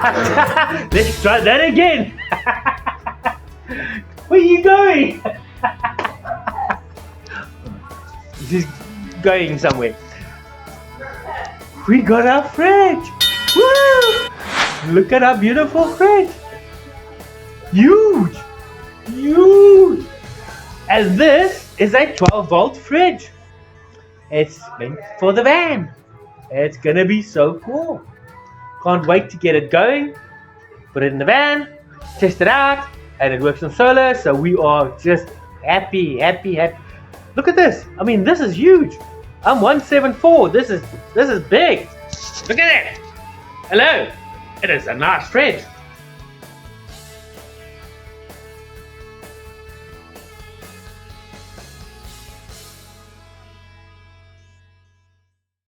Let's try that again. Where are you going? He's going somewhere. We got our fridge. Woo! Look at our beautiful fridge. Huge. Huge. And this is a 12-volt fridge. It's meant for the van. It's gonna be so cool. Can't wait to get it going. Put it in the van, test it out, and it works on solar, so we are just happy. Look at this. I mean, this is huge. I'm 174. This is big. Look at it. Hello. It is a nice fridge.